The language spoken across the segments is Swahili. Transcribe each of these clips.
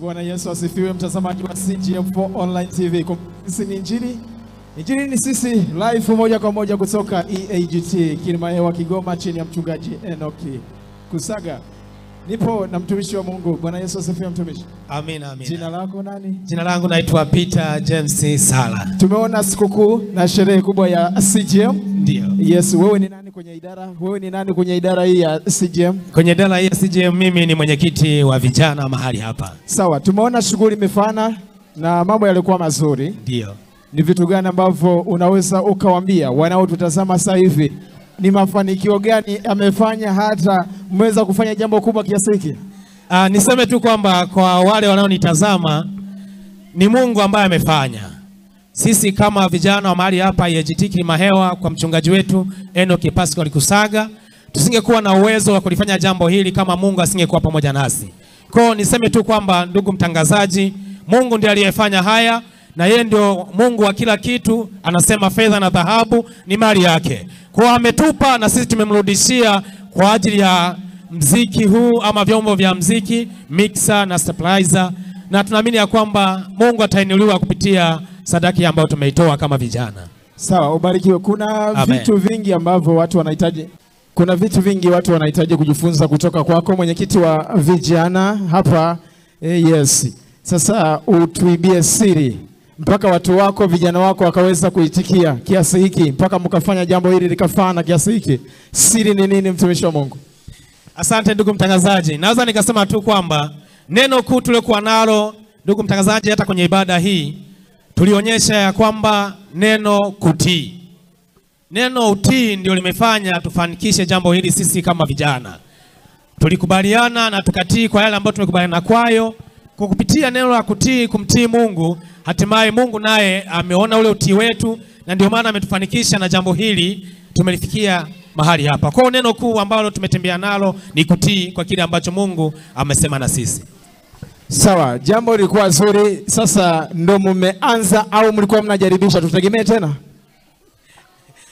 Bwana Yesu asifiwe, mtazamaji wa CGM4 Online TV. Sisi ni Injili. Injili ni sisi, live moja kwa moja kutoka EAGT Kilimahewa Kigoma, chini ya mchungaji Enoki Kusaga. Nipo na mtumishi wa Mungu. Bwana Yesu asifiwe mtumishi. Amina, amina. Jina lako nani? Jina langu naitwa Peter James Sala. Tumeona sikukuu na sherehe kubwa ya CGM. Ndio. Yes, wewe ni nani kwenye idara? Wewe ni nani kwenye idara hii ya CGM? Kwenye idara hii ya CGM mimi ni mwenyekiti wa vijana mahali hapa. Sawa, tumeona shughuli imefana na mambo yalikuwa mazuri. Ndio. Ni vitu gani ambavyo unaweza ukawaambia wanaotutazama sasa hivi? Ni mafanikio gani amefanya hata mmeweza kufanya jambo kubwa kiasi hiki? Niseme tu kwamba kwa wale wanaonitazama ni Mungu ambaye amefanya. Sisi kama vijana wa mahali hapa EAGT Kilimahewa kwa mchungaji wetu Enoki Pascal Kusaga, tusingekuwa na uwezo wa kulifanya jambo hili kama Mungu asingekuwa pamoja nasi. Kwa niseme tu kwamba ndugu mtangazaji, Mungu ndiye aliyefanya haya na yeye ndio Mungu wa kila kitu. Anasema fedha na dhahabu ni mali yake. Kwa ametupa na sisi tumemrudishia kwa ajili ya mziki huu ama vyombo vya mziki, mixer na stabilizer, na tunaamini ya kwamba Mungu atainuliwa kupitia sadaka ambayo tumeitoa kama vijana. Sawa, ubarikiwe. Kuna Amen. Vitu vingi ambavyo watu wanahitaji. Kuna vitu vingi watu wanahitaji kujifunza kutoka kwako, mwenyekiti wa vijana hapa. Yes. Sasa utuibie siri mpaka watu wako, vijana wako wakaweza kuitikia kiasi hiki, mpaka mkafanya jambo hili likafana kiasi hiki. Siri ni nini, mtumishi wa Mungu? Asante ndugu mtangazaji. Naweza nikasema tu kwamba neno kuu tulikuwa nalo ndugu mtangazaji, hata kwenye ibada hii tulionyesha ya kwamba neno kutii. Neno utii ndio limefanya tufanikishe jambo hili sisi kama vijana. Tulikubaliana na tukatii kwa yale ambayo tumekubaliana kwayo. Kwa kupitia neno la kutii, kumtii Mungu, hatimaye Mungu naye ameona ule utii wetu na ndio maana ametufanikisha na jambo hili tumelifikia mahali hapa. Kwa neno kuu ambalo tumetembea nalo ni kutii kwa kile ambacho Mungu amesema na sisi. Sawa, jambo lilikuwa zuri. Sasa ndo mmeanza au mlikuwa mnajaribisha? Tutegemee tena?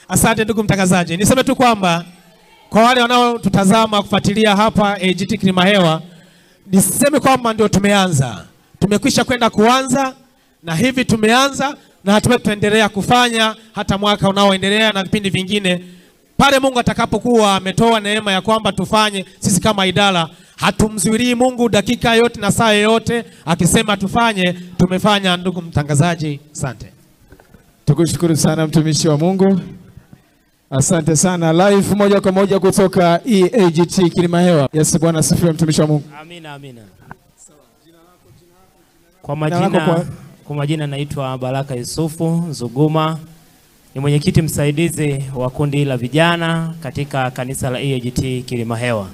Asante ndugu mtangazaji. Niseme tu kwamba kwa wale wanaotutazama kufuatilia hapa EAGT Kilimahewa, niseme kwamba ndio tumeanza. Tumekwisha kwenda kuanza na hivi tumeanza na hatimaye tutaendelea kufanya hata mwaka unaoendelea na vipindi vingine. Pale Mungu atakapokuwa ametoa neema ya kwamba tufanye, sisi kama idara hatumzuilii Mungu dakika yote na saa yote, akisema tufanye, tumefanya ndugu mtangazaji. Asante. Tukushukuru sana mtumishi wa Mungu. Asante sana. Live moja kwa moja kutoka EAGT Kilimahewa. Yes, Bwana asifiwe mtumishi wa Mungu. Amina, amina. Kwa majina naitwa Baraka Yusufu Zuguma. Ni mwenyekiti msaidizi wa kundi la vijana katika kanisa la EAGT Kilimahewa.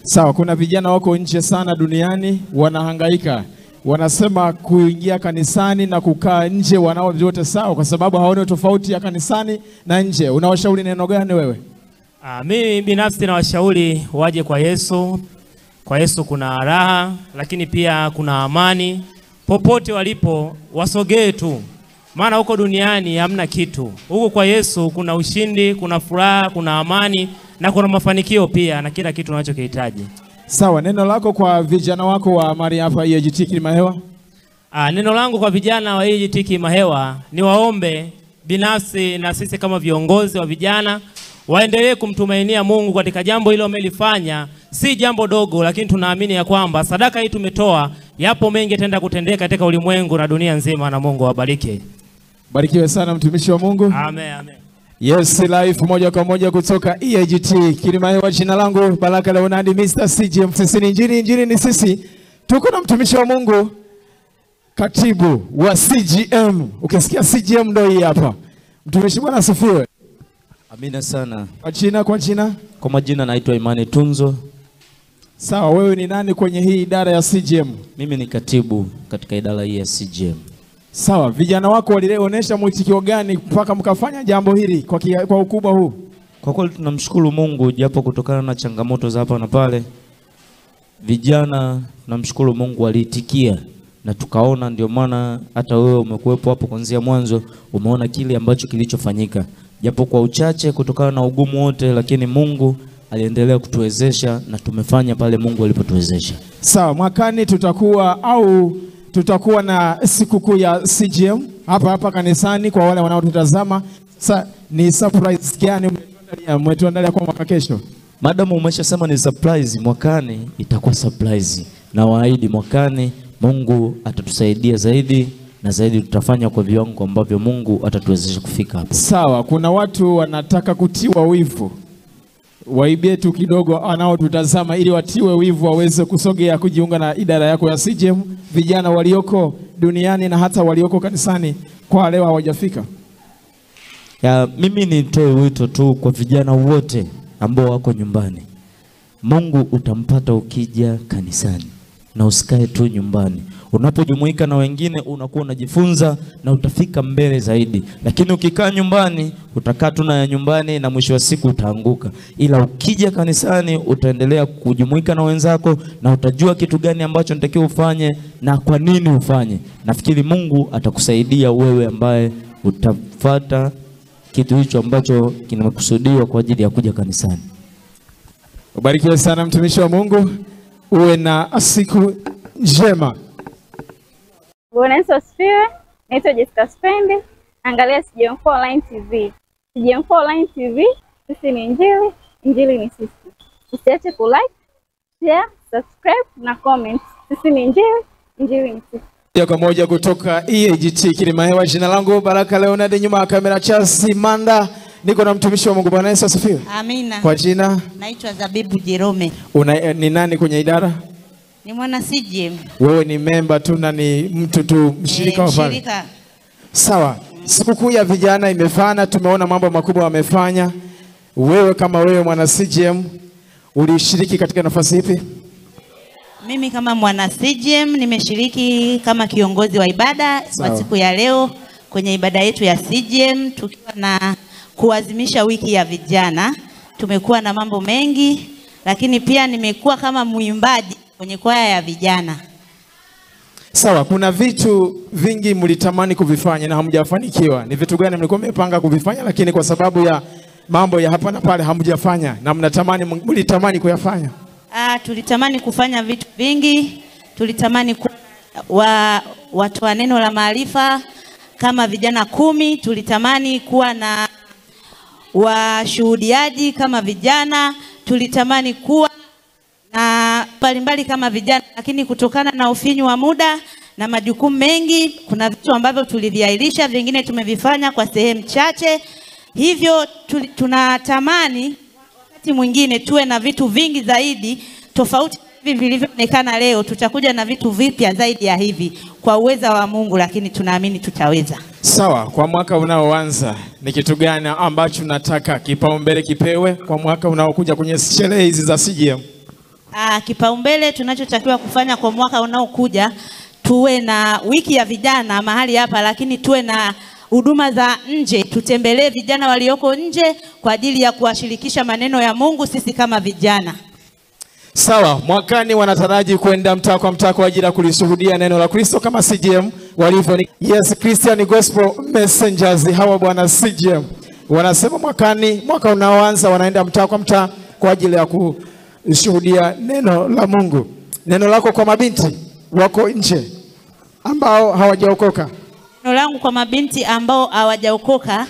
Sawa, kuna vijana wako nje sana duniani wanahangaika. Wanasema kuingia kanisani na kukaa nje wanao vyote sawa kwa sababu hawaoni tofauti ya kanisani na nje. Unawashauri neno gani wewe? Mimi binafsi nawashauri waje kwa Yesu. Kwa Yesu kuna raha, lakini pia kuna amani. Popote walipo wasogee tu. Maana huko duniani hamna kitu. Huko kwa Yesu kuna ushindi, kuna furaha, kuna amani na kuna mafanikio pia na kila kitu unachokihitaji. Sawa, neno lako kwa vijana wako wa mari hapa EAGT Kilimahewa? Neno langu kwa vijana wa EAGT Kilimahewa ni waombe binafsi na sisi kama viongozi wa vijana waendelee kumtumainia Mungu katika jambo hilo wamelifanya. Si jambo dogo, lakini tunaamini ya kwamba sadaka hii tumetoa, yapo mengi tenda kutendeka katika ulimwengu na dunia nzima, na Mungu awabariki. Barikiwe sana mtumishi wa Mungu. Amen, amen. Yes, live moja kwa moja kutoka EAGT Kilimahewa. Jina langu Baraka Leonardi, Mr. CGM. Sisi ni Injili, Injili ni sisi. Tuko na mtumishi wa Mungu, katibu wa CGM. Ukisikia CGM ndio hii hapa. Mtumishi, Bwana asifiwe. Amina sana. Kwa jina? Kwa majina naitwa Imani Tunzo. Sawa, wewe ni nani kwenye hii idara ya CGM? Mimi ni katibu katika idara hii ya CGM. Sawa, vijana wako walionyesha mwitikio gani mpaka mkafanya jambo hili kwa ukubwa huu? Kwa kweli tunamshukuru Mungu, japo kutokana na changamoto za hapa na pale, vijana tunamshukuru Mungu waliitikia na tukaona, ndio maana hata wewe umekuwepo hapo kuanzia mwanzo, umeona kile ambacho kilichofanyika. Japo kwa uchache kutokana na ugumu wote, lakini Mungu aliendelea kutuwezesha na tumefanya pale Mungu alipotuwezesha. Sawa, mwakani tutakuwa na sikukuu ya CGM hapa kanisani kwa wale wanaotutazama. Sasa ni surprise gani umetuandalia kwa mwaka kesho? Madam umeshasema ni surprise, mwakani itakuwa surprise. Na waahidi mwakani Mungu atatusaidia zaidi na zaidi, tutafanya kwa viwango ambavyo Mungu atatuwezesha kufika hapo. Sawa, kuna watu wanataka kutiwa wivu. Waibie tu kidogo anaotutazama ili watiwe wivu waweze kusogea kujiunga na idara yako ya CGM, vijana walioko duniani na hata walioko kanisani kwa leo hawajafika. Mimi nitoe wito tu kwa vijana wote ambao wako nyumbani. Mungu utampata ukija kanisani na usikae tu nyumbani. Unapojumuika na wengine unakuwa unajifunza na utafika mbele zaidi. Lakini ukikaa nyumbani utakaa tu na nyumbani na mwisho wa siku utaanguka. Ila ukija kanisani utaendelea kujumuika na wenzako na utajua kitu gani ambacho unatakiwa ufanye na kwa nini ufanye. Nafikiri Mungu atakusaidia wewe ambaye utafuata kitu hicho ambacho kimekusudiwa kwa ajili ya kuja kanisani. Ubarikiwe sana mtumishi wa Mungu. Uwe na siku njema. Bwana Yesu asifiwe. Naitwa Jessica Spende. Angalia CGM4 Online TV. CGM4 Online TV, sisi ni injili, injili ni sisi. Usiache kulike, share, subscribe na comment. Sisi ni injili, injili ni sisi. Kwa moja kutoka EAGT Kilimahewa, jina langu Baraka Leonard, nyuma ya kamera Chasi Manda. Niko na mtumishi wa Mungu. Bwana Yesu asifiwe. Amina. Kwa jina? Naitwa Zabibu Jerome. Ni nani kwenye idara? Ni mwana CGM. Wewe ni member tu na ni mtu tu mshirika wa pale? Mshirika. Sawa. Sikukuu ya vijana imefana, tumeona mambo makubwa wamefanya. Wewe kama wewe mwana CGM ulishiriki katika nafasi ipi? Mimi kama mwana CGM nimeshiriki kama kiongozi wa ibada kwa siku ya leo kwenye ibada yetu ya CGM, tukiwa na kuadhimisha wiki ya vijana. Tumekuwa na mambo mengi, lakini pia nimekuwa kama mwimbaji kwenye kwaya ya vijana. Sawa, kuna vitu vingi mlitamani kuvifanya na hamjafanikiwa. Ni vitu gani mlikuwa mmepanga kuvifanya lakini kwa sababu ya mambo ya hapa na pale hamjafanya na mlitamani kuyafanya? Tulitamani kufanya vitu vingi. Tulitamani watu wa neno la maarifa kama vijana 10. Tulitamani kuwa na washuhudiaji kama vijana. Tulitamani kuwa na mbalimbali kama vijana, lakini kutokana na ufinyu wa muda na majukumu mengi, kuna vitu ambavyo tuliviahirisha, vingine tumevifanya kwa sehemu chache. Hivyo tunatamani wakati mwingine tuwe na vitu vingi zaidi tofauti hivi vilivyoonekana leo. Tutakuja na vitu vipya zaidi ya hivi kwa uweza wa Mungu, lakini tunaamini tutaweza. Sawa, kwa mwaka unaoanza ni kitu gani ambacho nataka kipaumbele kipewe kwa mwaka unaokuja kwenye sherehe hizi za CGM? Kipaumbele tunachotakiwa kufanya kwa mwaka unaokuja, tuwe na wiki ya vijana mahali hapa, lakini tuwe na huduma za nje. Tutembelee vijana walioko nje kwa ajili ya kuwashirikisha maneno ya Mungu sisi kama vijana. Sawa, mwakani wanataraji kwenda mtaa kwa mtaa kwa ajili ya kulishuhudia neno la Kristo kama CGM walivyo. Yes, Christian Gospel Messengers hawa bwana CGM wanasema mwakani, mwaka unaoanza wanaenda mtaa kwa mtaa kwa ajili ya kushuhudia neno la Mungu. Neno lako kwa mabinti wako nje ambao hawajaokoka. Neno langu kwa mabinti ambao hawajaokoka,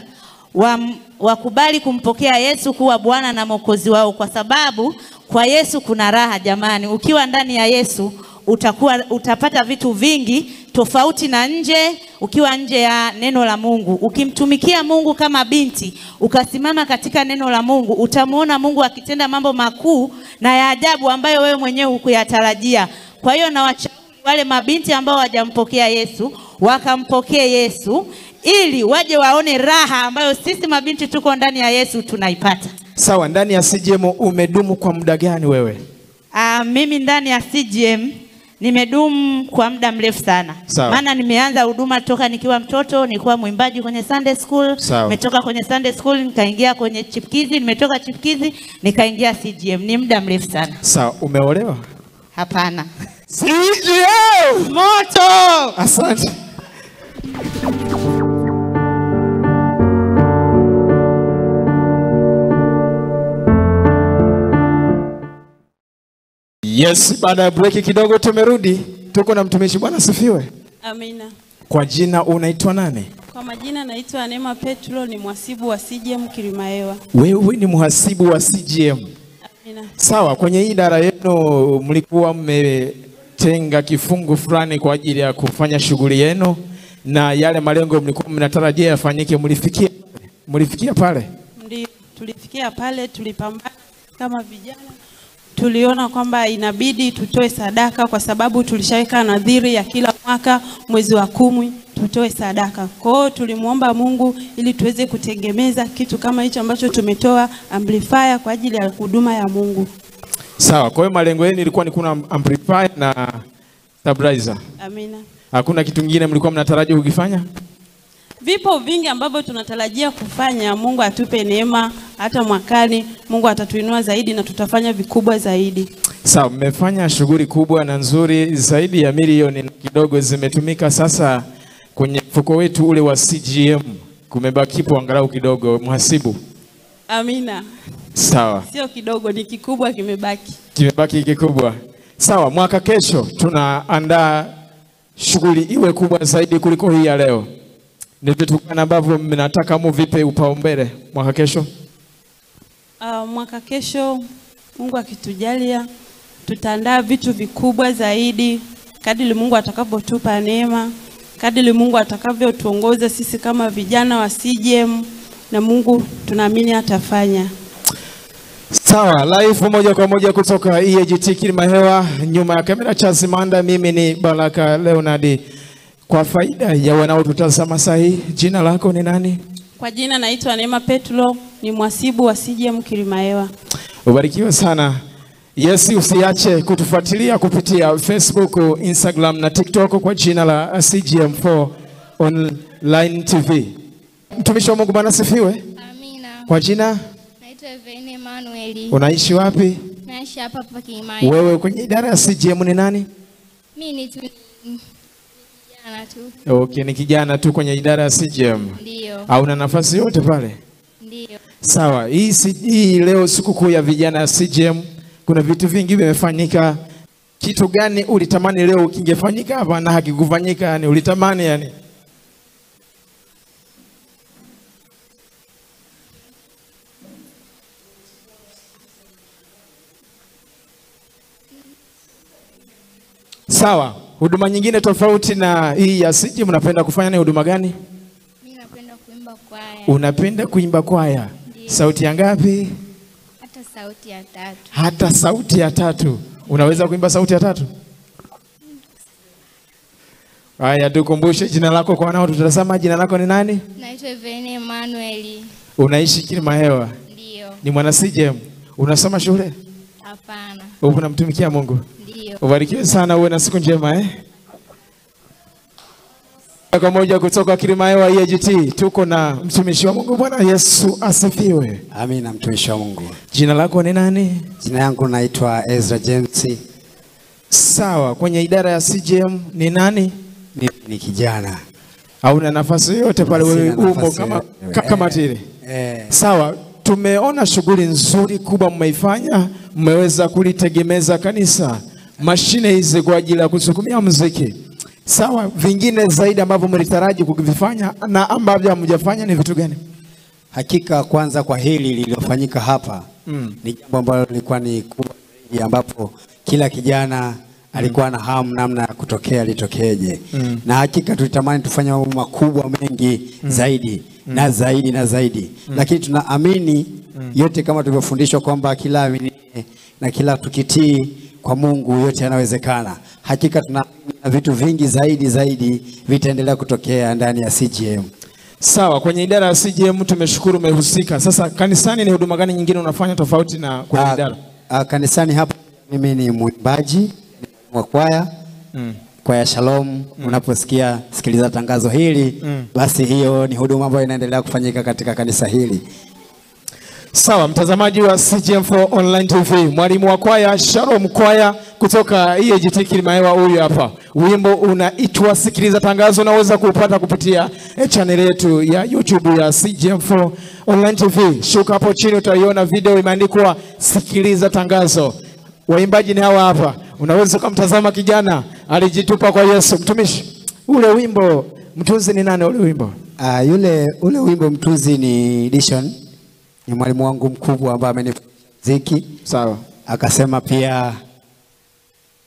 wakubali kumpokea Yesu kuwa Bwana na Mwokozi wao, kwa sababu kwa Yesu kuna raha jamani. Ukiwa ndani ya Yesu utapata vitu vingi tofauti na nje. Ukiwa nje ya neno la Mungu, ukimtumikia Mungu kama binti, ukasimama katika neno la Mungu, utamuona Mungu akitenda mambo makuu na ya ajabu ambayo wewe mwenyewe hukuyatarajia. Kwa hiyo na wale mabinti ambao hawajampokea Yesu, wakampokee Yesu ili waje waone raha ambayo sisi mabinti tuko ndani ya Yesu tunaipata. Sawa, ndani ya CGM umedumu kwa muda gani wewe? Mimi ndani ya CGM Nimedumu kwa muda mrefu sana. Sawa. Maana nimeanza huduma toka nikiwa mtoto, nilikuwa mwimbaji kwenye Sunday school. Nimetoka kwenye Sunday school nikaingia kwenye Chipkizi, nimetoka Chipkizi nikaingia CGM. Ni muda mrefu sana. Sawa, umeolewa? Hapana. CGM! Moto! Asante. Yes, baada ya break kidogo tumerudi. Tuko na mtumishi. Bwana asifiwe. Amina. Kwa jina unaitwa nani? Kwa majina naitwa Neema Petro, ni mhasibu wa CGM Kilimahewa. Wewe ni mhasibu wa CGM. Amina. Sawa, kwenye idara yenu mlikuwa mmetenga kifungu fulani kwa ajili ya kufanya shughuli yenu, na yale malengo mlikuwa mnatarajia yafanyike, mlifikia pale? Ndio, tulifikia pale, tulipambana kama vijana. Tuliona kwamba inabidi tutoe sadaka kwa sababu tulishaweka nadhiri ya kila mwaka mwezi wa 10 tutoe sadaka. Kwa hiyo tulimuomba Mungu ili tuweze kutengemeza kitu kama hicho ambacho tumetoa amplifier kwa ajili ya huduma ya Mungu. Sawa, kwa hiyo malengo yenu ilikuwa ni kuna amplifier na stabilizer. Amina. Hakuna kitu kingine mlikuwa mnatarajia kukifanya? Vipo vingi ambavyo tunatarajia kufanya. Mungu atupe neema, hata mwakani Mungu atatuinua zaidi na tutafanya vikubwa zaidi. Sawa, mmefanya shughuli kubwa na nzuri, zaidi ya milioni kidogo zimetumika sasa kwenye mfuko wetu ule wa CGM. Kumebakipo angalau kidogo, mhasibu. Amina. Sawa. Sio kidogo, ni kikubwa kimebaki. Kimebaki kikubwa. Sawa, mwaka kesho tunaandaa shughuli iwe kubwa zaidi kuliko hii ya leo. Ni vitu gani ambavyo mnataka muvipe upaumbele mwaka kesho? Mwaka kesho Mungu akitujalia tutaandaa vitu vikubwa zaidi kadiri Mungu atakavyotupa neema, kadiri Mungu atakavyotuongoza sisi kama vijana wa CGM, na Mungu tunaamini atafanya. Sawa, live moja kwa moja kutoka EAGT Kilimahewa, nyuma ya kamera Charles Manda, mimi ni Baraka Leonard. Kwa faida ya wanaotutazama sahi, jina lako ni nani? Kwa jina naitwa Neema Petro, ni mhasibu wa CGM Kilimahewa. Ubarikiwe sana. Yes, usiache kutufuatilia kupitia Facebook, Instagram na TikTok kwa jina la CGM4 Online TV. Mtumishi wa Mungu, Bwana asifiwe. Amina. Kwa jina? Naitwa Evene Emmanuel. Unaishi wapi? Naishi hapa Kilimahewa. Wewe kwenye idara ya CGM ni nani? Mimi ni kijana tu. Okay, ni kijana tu kwenye idara ya CGM. Ndio. Hauna nafasi yote pale? Ndio. Sawa, hii leo sikukuu ya vijana ya CGM, kuna vitu vingi vimefanyika. Kitu gani ulitamani leo kingefanyika hapa na hakikufanyika, yani ulitamani yani? Sawa, huduma nyingine tofauti na hii ya CGM mnapenda kufanya ni huduma gani? Mimi napenda kuimba kwaya. Unapenda kuimba kwaya? Ndiyo. Sauti ya ngapi? Hata sauti ya 3. Hata sauti ya 3. Unaweza kuimba sauti ya 3? Haya, tukumbushe jina lako kwa wanao tutazama. Jina lako ni nani? Naitwa Evene Emmanuel. Unaishi Kilimahewa? Ndio. Ni mwana CGM. Unasoma shule? Hapana. Unamtumikia Mungu? Ndio. Ubarikiwe sana, uwe na siku njema Kwa moja kutoka Kilimahewa EAGT, tuko na mtumishi wa Mungu. Bwana Yesu asifiwe. Amina, mtumishi wa Mungu. Jina lako ni nani? Jina yangu naitwa Ezra James. Sawa, kwenye idara ya CGM ni nani? Ni kijana. Hauna nafasi yote pale, wewe umo kama tile. Sawa, tumeona shughuli nzuri kubwa mmeifanya, mmeweza kulitegemeza kanisa, mashine hizi kwa ajili ya kusukumia muziki. Sawa, vingine zaidi ambavyo mlitaraji kuvifanya na ambavyo hamjafanya ni vitu gani? Hakika kwanza kwa hili lililofanyika hapa ni jambo ambalo lilikuwa ni kubwa, ambapo kila kijana alikuwa na hamu namna ya kutokea litokeje. Na hakika tulitamani tufanye mambo makubwa mengi zaidi na zaidi na zaidi. Lakini tunaamini yote kama tulivyofundishwa kwamba kila amini na kila tukitii kwa Mungu yote yanawezekana. Hakika tuna vitu vingi zaidi vitaendelea kutokea ndani ya CGM. Sawa, kwenye idara ya CGM tumeshukuru umehusika. Sasa kanisani ni huduma gani nyingine unafanya tofauti na kwenye idara? Kanisani hapa mimi ni mwimbaji wa kwaya, Kwaya Shalom, unaposikia sikiliza tangazo hili, basi hiyo ni huduma ambayo inaendelea kufanyika katika kanisa hili. Sawa, mtazamaji wa CGM4 Online TV, mwalimu wa kwaya Shalom kwaya kutoka EAGT Kilimahewa huyu hapa. Wimbo unaitwa Sikiliza Tangazo, unaweza kupata kupitia channel yetu ya YouTube ya CGM4 Online TV. Shuka hapo chini utaiona video imeandikwa Sikiliza Tangazo. Waimbaji ni hawa hapa. Unaweza kumtazama kijana alijitupa kwa Yesu. Mtumishi, ule wimbo mtunzi ni nani ule wimbo? Ule wimbo mtunzi ni Dishon. Ni mwalimu wangu mkubwa ambaye amenifunza muziki. Sawa. Akasema pia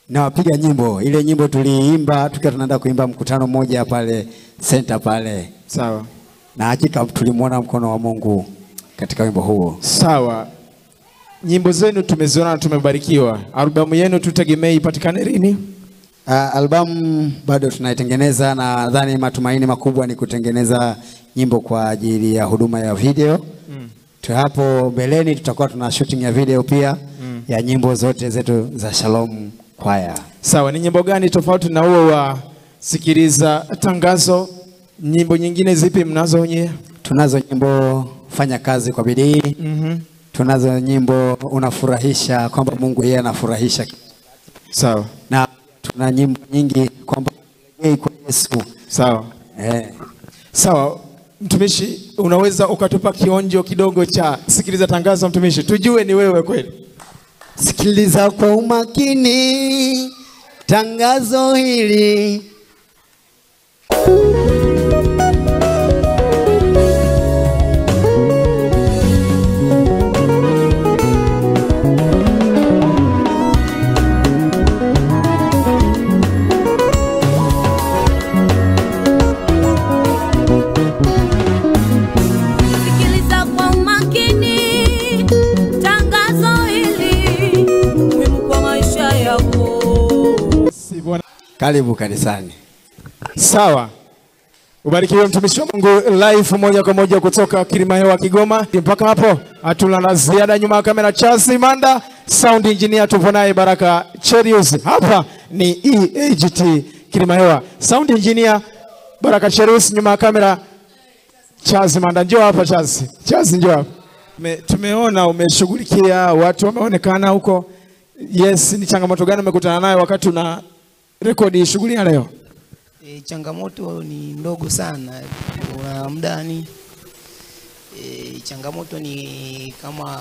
nawapiga nyimbo. Ile nyimbo tuliimba tukiwa tunaenda kuimba mkutano mmoja pale center pale. Sawa. Na hakika tulimuona mkono wa Mungu katika wimbo huo. Sawa. Nyimbo zenu tumeziona na tumebarikiwa. Albamu yenu tutegemee ipatikane lini? Albamu bado tunaitengeneza, na nadhani matumaini makubwa ni kutengeneza nyimbo kwa ajili ya huduma ya video. Hapo mbeleni tutakuwa tuna shooting ya video pia ya nyimbo zote zetu za Shalom kwaya. Sawa, ni nyimbo gani tofauti na huo wa Sikiliza Tangazo? Nyimbo nyingine zipi mnazo nyie? Tunazo nyimbo Fanya Kazi kwa Bidii. Tunazo nyimbo Unafurahisha, kwamba Mungu yeye anafurahisha. Sawa. Na tuna nyimbo nyingi kwamba kwa Yesu. Sawa. Sawa. Mtumishi, unaweza ukatupa kionjo kidogo cha Sikiliza Tangazo mtumishi? Tujue ni wewe kweli. Sikiliza kwa umakini tangazo hili. Karibu kanisani. Sawa. Ubarikiwe mtumishi wa Mungu, live moja kwa moja kutoka Kilimahewa Kigoma. Mpaka hapo hatuna la ziada. Nyuma ya kamera Charles Manda, sound engineer tupo naye Baraka Cherius. Hapa ni EAGT Kilimahewa. Sound engineer Baraka Cherius, nyuma ya kamera Charles Manda. Njoo hapa Charles. Charles njoo hapa. Tumeona umeshughulikia watu wameonekana huko. Yes, ni changamoto gani umekutana nayo wakati una rekodi shughuli ya leo? Changamoto ni ndogo sana. Una muda ni changamoto ni kama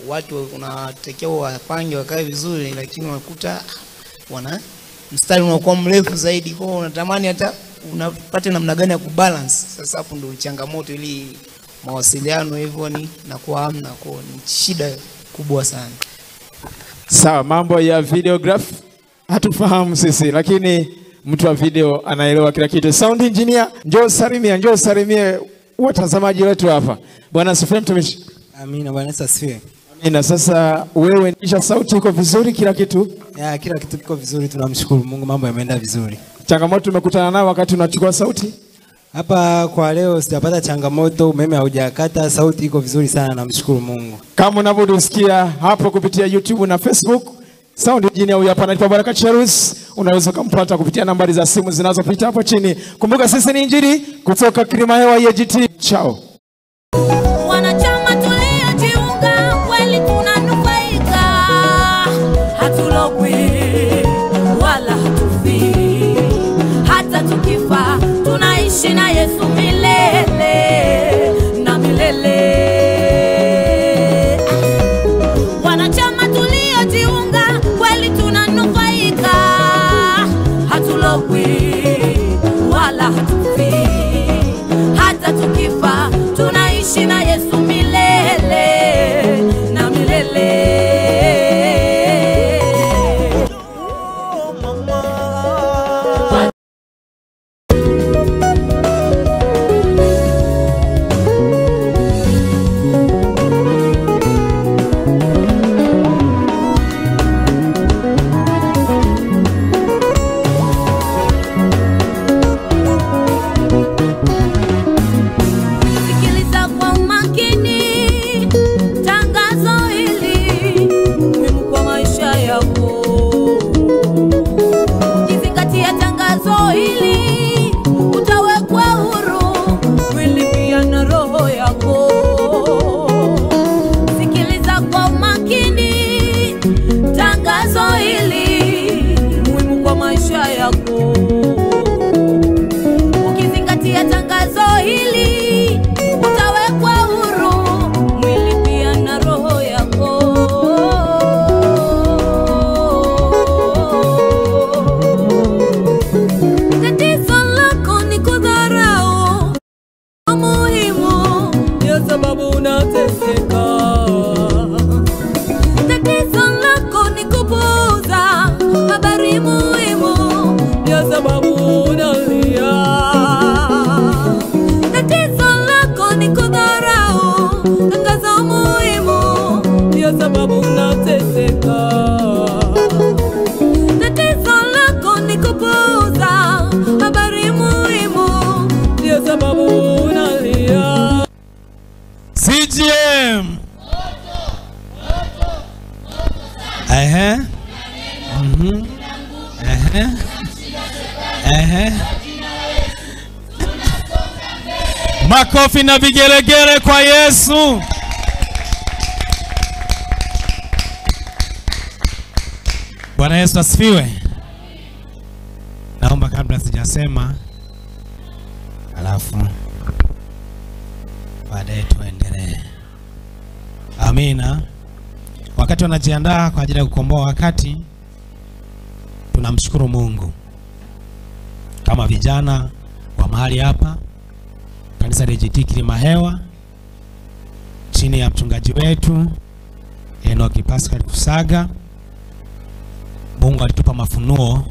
watu unatakiwa wapange wakae vizuri, lakini unakuta wana mstari unakuwa mrefu zaidi, kwa hiyo unatamani hata unapata namna gani ya kubalance. Sasa hapo ndio changamoto, ili mawasiliano hivyo ni nakuwa hamna, kwa ni shida kubwa sana. Sawa, mambo ya videograph hatufahamu sisi, lakini mtu wa video anaelewa kila kitu. Sound engineer, njoo salimie watazamaji wetu hapa. Bwana asifiwe mtumishi. Amina, Bwana asifiwe. Amina. Sasa wewe nisha sauti iko vizuri, kila kitu? Ya, kila kitu kiko vizuri, tunamshukuru Mungu, mambo yameenda vizuri. Changamoto umekutana nayo wakati unachukua sauti? Hapa kwa leo sijapata changamoto, umeme haujakata, sauti iko vizuri sana, namshukuru Mungu. Kama unavyosikia hapo kupitia YouTube na Facebook, sound engineer huyu hapa anaitwa Baraka Cherius. Unaweza kumpata kupitia nambari za simu zinazopita hapo chini. Kumbuka sisi ni Injili kutoka Kilimahewa EAGT. Chao. Wanachama tuliojiunga kweli tunanufaika, hatulogwi wala hatufi, hata tukifa tunaishi na Yesu milele na milele. Wanachama tuliojiunga kweli tunanufaika, hatulogwi wala hatufi, hata tukifa tunaishi na Yesu milele na milele. Sikiliza kwa makini Makofi na vigelegele kwa Yesu. Bwana Yesu asifiwe. Naomba kabla sijasema, alafu baadaye tuendelee. Amina. Wakati wanajiandaa kwa ajili ya kukomboa wakati, tunamshukuru Mungu kama vijana wa mahali hapa kanisa la EAGT Kilimahewa chini ya mchungaji wetu Enoki Pascal Kusaga. Mungu alitupa mafunuo.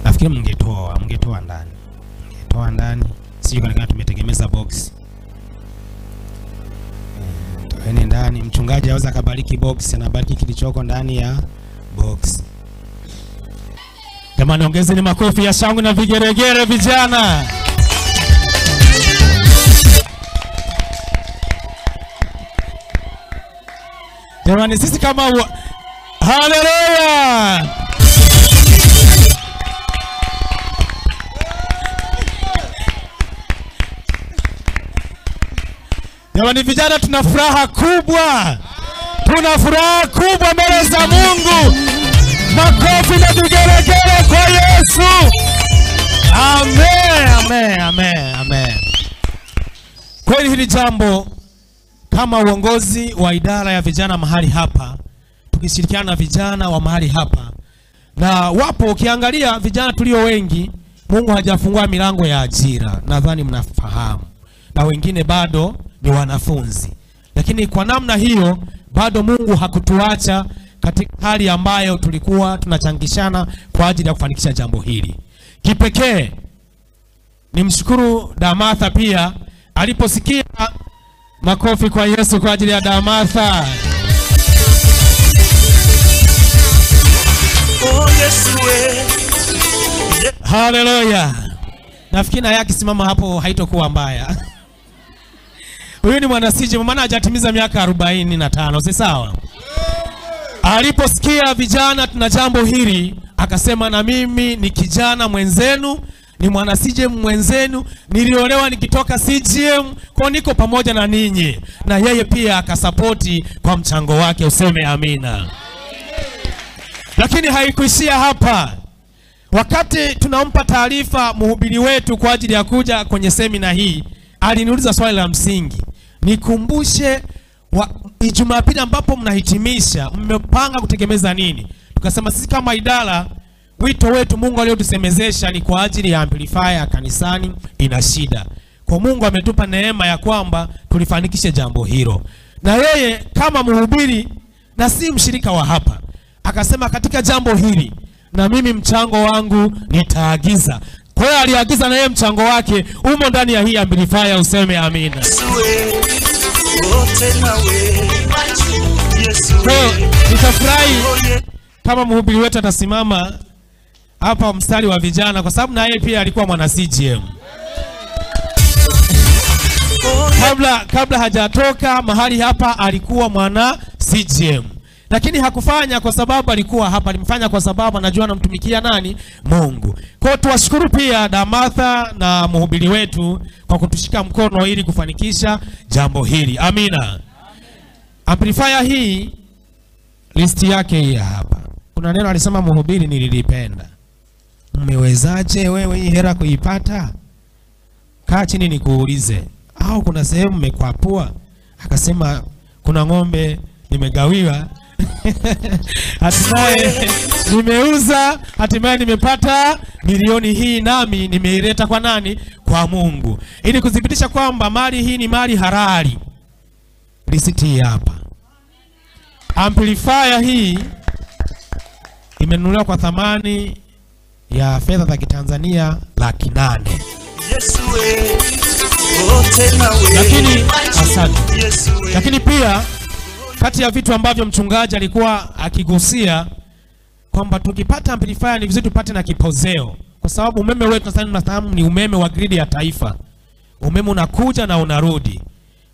Nafikiri mngetoa ndani. Sio kana tumetegemeza box. Toeni ndani, mchungaji aweza akabariki box, anabariki kilichoko ndani ya box. Jamani, ongezeni makofi ya shangwe na vigeregere vijana. Jamani, sisi kama haleluya. Jamani vijana, tuna furaha kubwa. Tuna furaha kubwa mbele za Mungu. Makofi na vigelegele kwa Yesu. Amen, amen, amen, amen. Kweli hili jambo kama uongozi wa idara ya vijana mahali hapa, tukishirikiana na vijana wa mahali hapa, na wapo ukiangalia vijana tulio wengi, Mungu hajafungua milango ya ajira. Nadhani mnafahamu. Na wengine bado ni wanafunzi. Lakini kwa namna hiyo bado Mungu hakutuacha katika hali ambayo tulikuwa tunachangishana kwa ajili ya kufanikisha jambo hili. Kipekee nimshukuru Damatha pia aliposikia. Makofi kwa Yesu kwa ajili ya Damatha. Oh Yesu we. Haleluya. Nafikiri naye akisimama hapo haitokuwa mbaya. Huyu ni mwana CJ, maana hajatimiza miaka 45, si sawa? Aliposikia vijana tuna jambo hili, akasema na mimi ni kijana mwenzenu, ni mwana CJ mwenzenu, niliolewa nikitoka CGM, kwa niko pamoja na ninyi. Na yeye pia akasapoti kwa mchango wake, useme amina. Lakini haikuishia hapa. Wakati tunampa taarifa mhubiri wetu kwa ajili ya kuja kwenye semina hii, aliniuliza swali la msingi. Nikumbushe Jumapili ambapo mnahitimisha, mmepanga kutegemeza nini? Tukasema sisi kama idara, wito wetu Mungu aliyotusemezesha ni kwa ajili ya amplifier kanisani ina shida. Kwa Mungu ametupa neema ya kwamba tulifanikishe jambo hilo. Na yeye kama mhubiri na si mshirika wa hapa, akasema katika jambo hili na mimi mchango wangu nitaagiza. Kwa hiyo aliagiza na yeye mchango wake umo ndani ya hii amplifier, useme amina. Nitafurahi kama mhubiri wetu atasimama hapa mstari wa vijana, kwa sababu na yeye pia alikuwa mwana CGM. Kabla hajatoka mahali hapa alikuwa mwana CGM. Lakini hakufanya kwa sababu alikuwa hapa, alimfanya kwa sababu anajua anamtumikia nani? Mungu. Kwa hiyo tuwashukuru pia Damatha na mhubiri wetu kwa kutushika mkono ili kufanikisha jambo hili. Amina. Amplifier hii listi yake hii hapa. Kuna neno alisema mhubiri nililipenda. Mmewezaje wewe hii hera kuipata? Kaa chini nikuulize. Au kuna sehemu mmekwapua? Akasema kuna ng'ombe nimegawiwa. Hatimaye nimeuza, hatimaye nimepata milioni hii, nami nimeileta kwa nani? Kwa Mungu. Ili kudhibitisha kwamba mali hii ni mali halali. Lisiti hapa. Amplifier hii imenunuliwa kwa thamani ya fedha za Kitanzania 800,000. Lakini asante. Lakini pia kati ya vitu ambavyo mchungaji alikuwa akigusia kwamba tukipata amplifier ni vizuri tupate na kipozeo, kwa sababu umeme wetu tunafahamu ni umeme wa gridi ya taifa. Umeme unakuja na unarudi.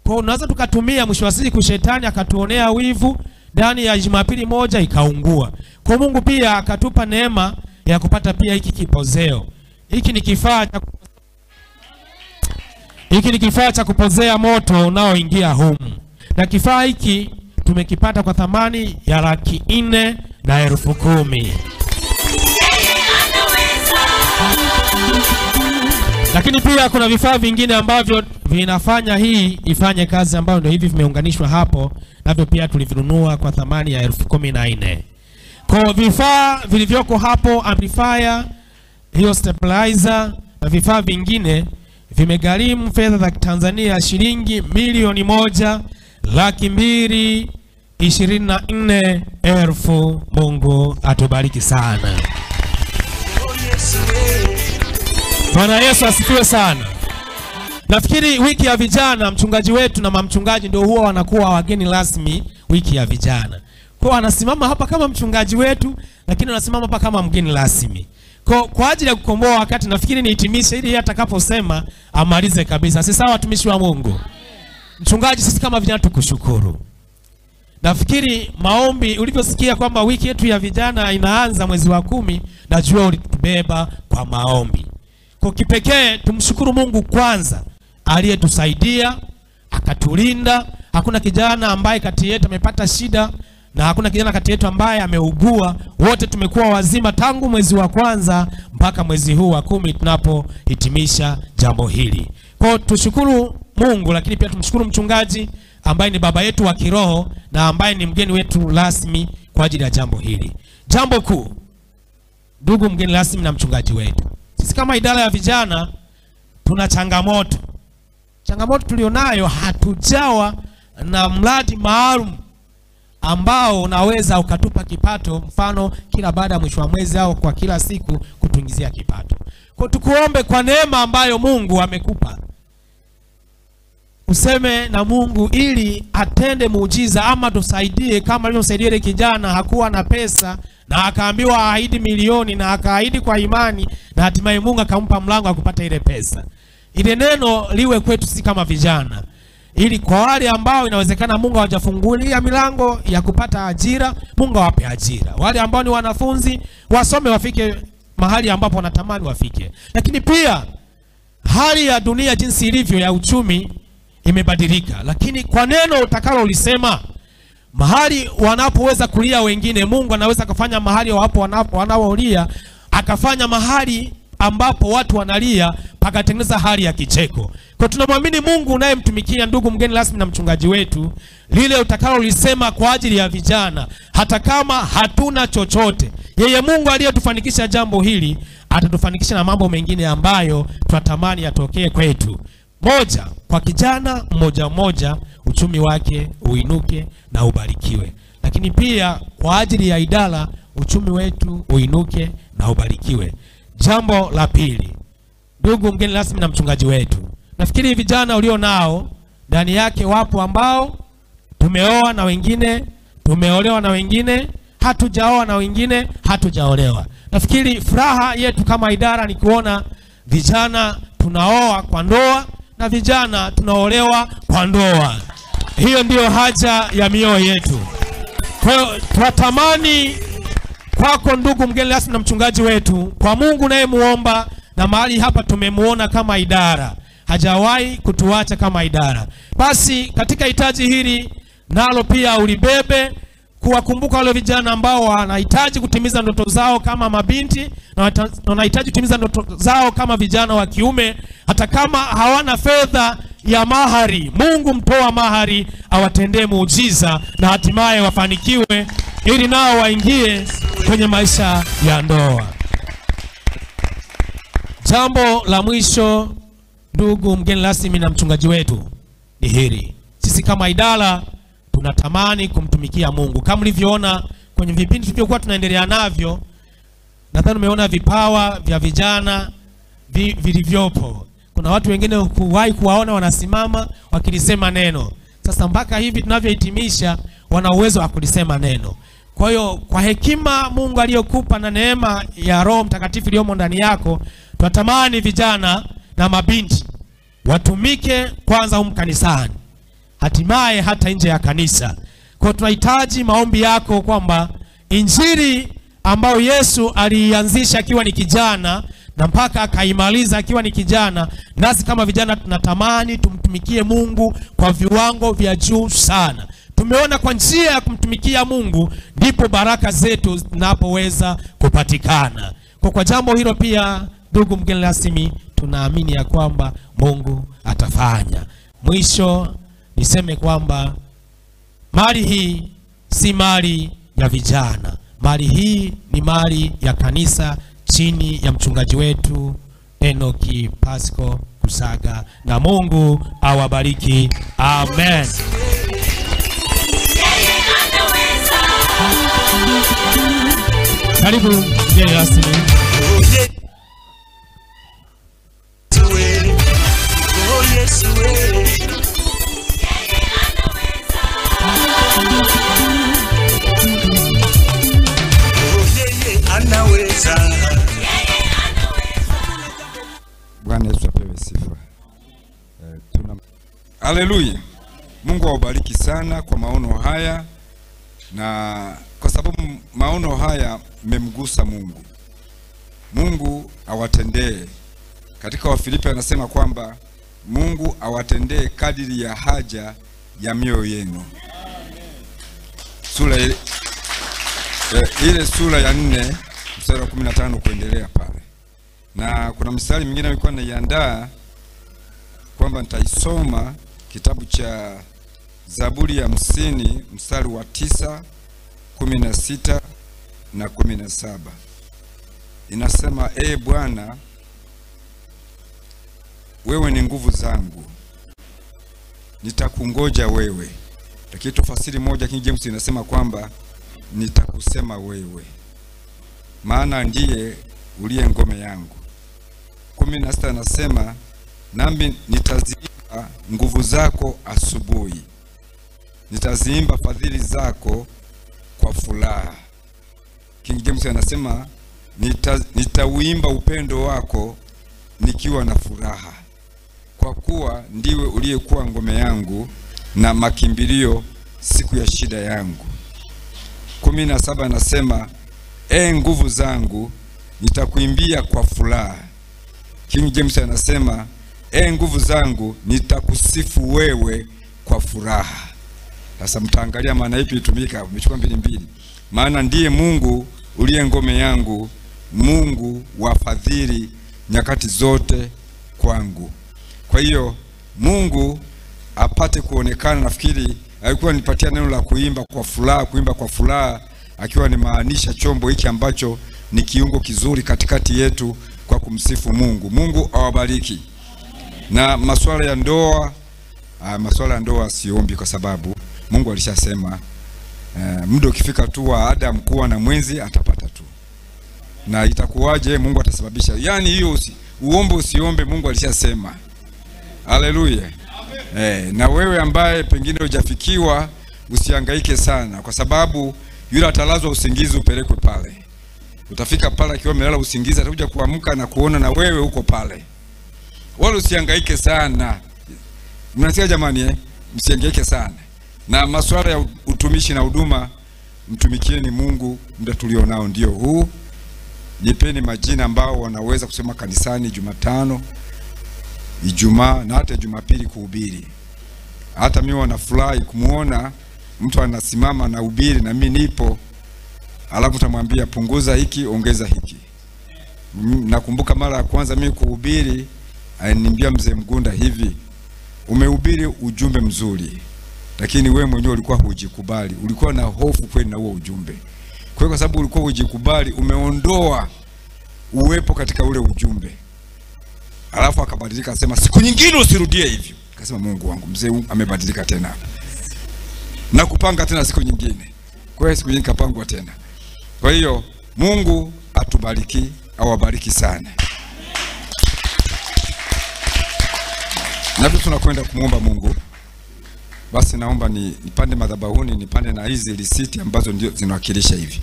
Kwa hiyo unaweza tukatumia, mwisho wa siku shetani akatuonea wivu, ndani ya Jumapili moja ikaungua. Kwa Mungu pia akatupa neema ya kupata pia hiki kipozeo. Hiki ni kifaa cha kupozea moto unaoingia humu. Na kifaa hiki tumekipata kwa thamani ya 410,000. Lakini pia kuna vifaa vingine ambavyo vinafanya hii ifanye kazi, ambayo ndio hivi vimeunganishwa hapo, navyo pia tulivinunua kwa thamani ya 14,000. Kwa vifaa vilivyoko hapo, amplifier, hiyo stabilizer na vifaa vingine vimegharimu fedha za Tanzania shilingi 1,224,000. Mungu atubariki sana. Bwana Yesu asifiwe sana. Nafikiri wiki ya vijana, mchungaji wetu na mamchungaji ndio huwa wanakuwa wageni rasmi wiki ya vijana. Kwa anasimama hapa kama mchungaji wetu, lakini anasimama hapa kama mgeni rasmi. Kwa ajili ya kukomboa wakati, nafikiri nihitimishe ili atakaposema amalize kabisa. Si sawa, watumishi wa Mungu? Mchungaji, sisi kama vijana tukushukuru. Nafikiri maombi, ulivyosikia kwamba wiki yetu ya vijana inaanza mwezi wa 10, najua ulitubeba kwa maombi. Kwa kipekee tumshukuru Mungu kwanza aliyetusaidia akatulinda. Hakuna kijana ambaye kati yetu amepata shida, na hakuna kijana kati yetu ambaye ameugua. Wote tumekuwa wazima tangu mwezi wa kwanza mpaka mwezi huu wa 10 tunapohitimisha jambo hili. Kwa tushukuru Mungu, lakini pia tumshukuru mchungaji ambaye ni baba yetu wa kiroho na ambaye ni mgeni wetu rasmi kwa ajili ya jambo hili. Jambo kuu, ndugu mgeni rasmi na mchungaji wetu, sisi kama idara ya vijana tuna changamoto. Changamoto tulionayo, hatujawa na mradi maalum ambao unaweza ukatupa kipato, mfano kila baada ya mwisho wa mwezi au kwa kila siku kutuingizia kipato. Kwa tukuombe kwa neema ambayo Mungu amekupa, useme na Mungu ili atende muujiza, ama tusaidie kama alivyosaidia ile kijana. Hakuwa na pesa na akaambiwa ahidi milioni, na akaahidi kwa imani, na hatimaye Mungu akampa mlango wa kupata ile pesa. Ile neno liwe kwetu sisi kama vijana, ili kwa wale ambao inawezekana Mungu hawajafungulia milango ya kupata ajira, Mungu awape ajira. Wale ambao ni wanafunzi wasome, wafike mahali ambapo wanatamani wafike. Lakini pia hali ya dunia jinsi ilivyo ya uchumi imebadilika, lakini kwa neno utakalo lisema, mahali wanapoweza kulia wengine, Mungu anaweza kufanya mahali wapo wanaolia, akafanya mahali ambapo watu wanalia, pakatengeneza hali ya kicheko. Kwa tunamwamini Mungu unayemtumikia, ndugu mgeni rasmi na mchungaji wetu, lile utakalo lisema kwa ajili ya vijana, hata kama hatuna chochote, yeye Mungu aliyetufanikisha jambo hili atatufanikisha na mambo mengine ambayo tunatamani yatokee kwetu. Moja, kwa kijana mmoja mmoja, uchumi wake uinuke na ubarikiwe. Lakini pia kwa ajili ya idara, uchumi wetu uinuke na ubarikiwe. Jambo la pili, ndugu mgeni rasmi na mchungaji wetu, nafikiri vijana ulio nao ndani yake wapo ambao tumeoa na wengine tumeolewa na wengine hatujaoa na wengine hatujaolewa. Nafikiri furaha yetu kama idara ni kuona vijana tunaoa kwa ndoa na vijana tunaolewa kwa ndoa. Hiyo ndiyo haja ya mioyo yetu. Kwa hiyo tunatamani kwako ndugu mgeni rasmi na mchungaji wetu, kwa Mungu naye muomba, na mahali hapa tumemuona kama idara, hajawahi kutuacha kama idara. Basi katika hitaji hili nalo pia ulibebe kuwakumbuka wale vijana ambao wanahitaji kutimiza ndoto zao kama mabinti, na wanahitaji kutimiza ndoto zao kama vijana wa kiume, hata kama hawana fedha ya mahari. Mungu mtoa mahari awatendee muujiza na hatimaye wafanikiwe, ili nao waingie kwenye maisha ya ndoa. Jambo la mwisho, ndugu mgeni rasmi na mchungaji wetu, ni hili: sisi kama idara tunatamani kumtumikia Mungu. Kama mlivyoona kwenye vipindi tulivyokuwa tunaendelea navyo, nadhani umeona vipawa vya vijana vilivyopo. Kuna watu wengine kuwahi kuwaona wanasimama wakilisema neno. Sasa mpaka hivi tunavyohitimisha, wana uwezo wa kulisema neno. Kwa hiyo kwa hekima Mungu aliyokupa na neema ya Roho Mtakatifu iliyomo ndani yako, tunatamani vijana na mabinti watumike kwanza humu kanisani. hatimaye hata nje ya kanisa. Kwa tunahitaji maombi yako kwamba injili ambayo Yesu alianzisha akiwa ni kijana na mpaka akaimaliza akiwa ni kijana, nasi kama vijana tunatamani tumtumikie Mungu kwa viwango vya juu sana. Tumeona kwa njia ya kumtumikia Mungu ndipo baraka zetu zinapoweza kupatikana. Kwa jambo hilo pia, ndugu mgeni rasmi, tunaamini ya kwamba Mungu atafanya. Mwisho niseme kwamba mali hii si mali ya vijana. Mali hii ni mali ya kanisa chini ya mchungaji wetu Enoki Pasco Kusaga, na Mungu awabariki. Amen. Karibu mgeni rasmi. Bwana Yesu apewe sifa. Haleluya. Mungu awabariki sana kwa maono haya, na kwa sababu maono haya memgusa Mungu. Mungu awatendee. Katika Wafilipi anasema kwamba Mungu awatendee kadiri ya haja ya mioyo yenu. Sura ile sura ya 4 mstari wa 15 kuendelea pale. Na kuna mstari mwingine nilikuwa naiandaa kwamba nitaisoma, kitabu cha Zaburi ya 50 mstari wa 9, 16 na 17. Inasema, Bwana, wewe ni nguvu zangu, nitakungoja wewe. Lakini tafsiri moja King James inasema kwamba nitakusema wewe, maana ndiye uliye ngome yangu. 16 anasema, nami nitaziimba nguvu zako asubuhi, nitaziimba fadhili zako kwa furaha. King James anasema nitauimba upendo wako nikiwa na furaha, kwa kuwa ndiwe uliyekuwa ngome yangu na makimbilio siku ya shida yangu. 17 anasema, nguvu zangu, nitakuimbia kwa furaha. King James anasema, nguvu zangu, nitakusifu wewe kwa furaha. Sasa mtaangalia maana ipi itumika, umechukua mbili. Maana ndiye Mungu uliye ngome yangu, Mungu wa fadhili nyakati zote kwangu. Kwa hiyo Mungu apate kuonekana. Nafikiri alikuwa nipatia neno la kuimba kwa furaha, akiwa ni maanisha chombo hiki ambacho ni kiungo kizuri katikati yetu kwa kumsifu Mungu. Mungu awabariki. Na masuala ya ndoa siombi, kwa sababu Mungu alishasema muda ukifika tu wa Adam kuwa na mwenzi atapata tu. Na itakuwaje? Mungu atasababisha. Yaani hiyo uombe usiombe, Mungu alishasema. Haleluya. Na wewe ambaye pengine hujafikiwa, usihangaike sana, kwa sababu yule atalazwa usingizi upelekwe pale. Utafika pale akiwa amelala usingizi, atakuja kuamka na kuona na wewe uko pale. Wala usihangaike sana. Mnasikia jamani, msihangaike sana. Na masuala ya utumishi na huduma, mtumikieni Mungu. Muda tulionao ndio huu. Nipeni majina ambao wanaweza kusema kanisani Jumatano, Ijumaa na hata Jumapili kuhubiri. Hata mimi wanafurahi kumuona mtu anasimama na hubiri na mimi nipo, alafu tamwambia punguza hiki, ongeza hiki. Nakumbuka mara ya kwanza mimi kuhubiri, aliniambia mzee Mgunda hivi, umehubiri ujumbe mzuri, lakini wewe mwenyewe ulikuwa hujikubali. Ulikuwa na hofu kweli na huo ujumbe. Kwa sababu ulikuwa hujikubali, umeondoa uwepo katika ule ujumbe. Alafu akabadilika, akasema siku nyingine usirudie hivyo. Akasema Mungu wangu, mzee amebadilika tena. Na kupanga tena siku nyingine. Kwa hiyo siku nyingine kapangwa tena. Kwa hiyo Mungu atubariki, awabariki sana. Na tunakwenda kumuomba Mungu. Basi naomba nipande madhabahuni, nipande na hizi risiti ambazo ndio zinawakilisha hivi.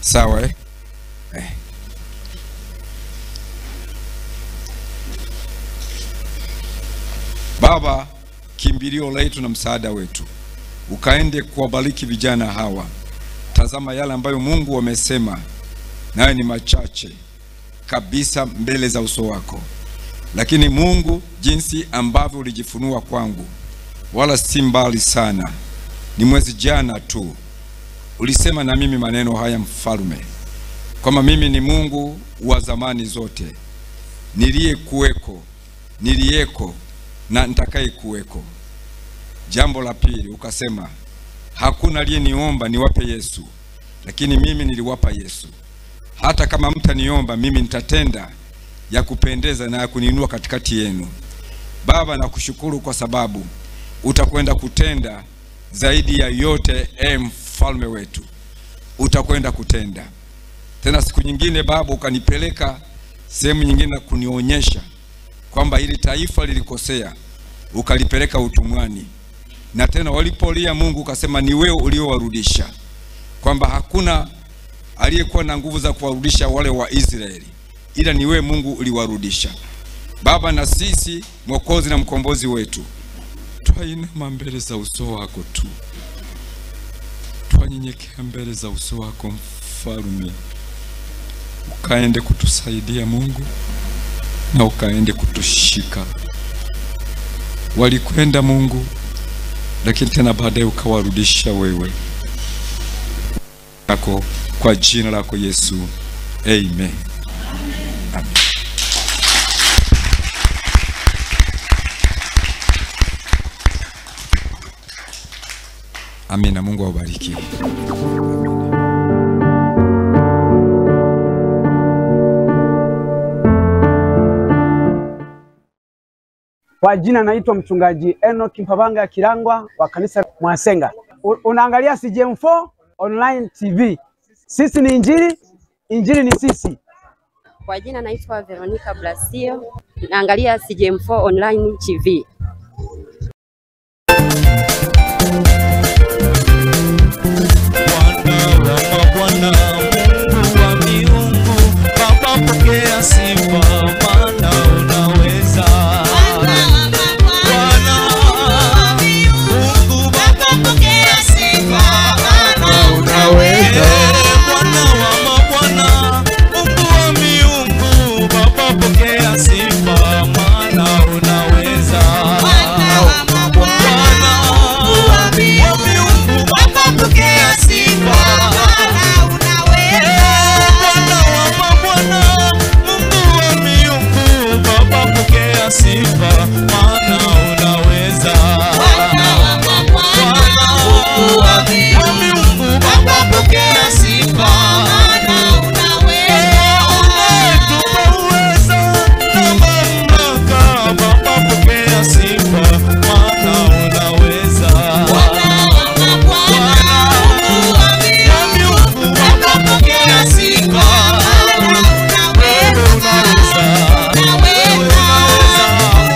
Sawa Baba, kimbilio letu na msaada wetu. Ukaende kuwabariki vijana hawa. Tazama yale ambayo Mungu amesema, nayo ni machache kabisa mbele za uso wako. Lakini Mungu, jinsi ambavyo ulijifunua kwangu, wala si mbali sana, ni mwezi jana tu, ulisema na mimi maneno haya, Mfalme, kwamba mimi ni Mungu wa zamani zote, niliyekuweko, niliyeko na nitakaye kuweko. Jambo la pili ukasema, hakuna aliyeniomba niwape Yesu, lakini mimi niliwapa Yesu. Hata kama mtaniomba, mimi nitatenda ya kupendeza na ya kuninua katikati yenu. Baba, nakushukuru kwa sababu utakwenda kutenda zaidi ya yote. Mfalme wetu, utakwenda kutenda tena. Siku nyingine Baba ukanipeleka sehemu nyingine na kunionyesha kwamba hili taifa lilikosea, ukalipeleka utumwani, na tena walipolia Mungu ukasema ni wewe uliowarudisha, kwamba hakuna aliyekuwa na nguvu za kuwarudisha wale wa Israeli, ila ni wewe Mungu uliwarudisha. Baba, na sisi Mwokozi na mkombozi wetu, twainama mbele za uso wako tu, twanyenyekea mbele za uso wako Mfalme. Ukaende kutusaidia Mungu, na ukaende kutushika. Walikwenda Mungu, lakini tena baadaye ukawarudisha wewe yako, kwa jina lako Yesu, amen. Amen. Amina. Mungu awabariki. Kwa jina naitwa mchungaji Enoch Mpavanga Kirangwa wa kanisa Mwasenga. Unaangalia CGM4 Online TV. Sisi ni injili, injili ni sisi. Kwa jina naitwa Veronica Blasio, naangalia CGM4 Online TV. Bwana Mungu wa miungu, Baba pokea sifa, maana unaweza. Bwana Mungu, Baba pokea sifa, maana unaweza. Bwana wa mabwana, Mungu wa miungu, Baba pokea sifa, maana unaweza. Bwana wa mabwana, Mungu wa miungu, Baba pokea sifa, maana unaweza. Bwana wa mabwana, Mungu wa miungu, Baba pokea sifa, maana unaweza. Bwana wa mabwana, Mungu wa miungu, Baba pokea sifa, maana unaweza. Umetupa uweza na mamlaka, Baba pokea sifa, maana unaweza. Bwana wa mabwana, Mungu wa miungu, Baba pokea sifa, maana unaweza. Unaweza.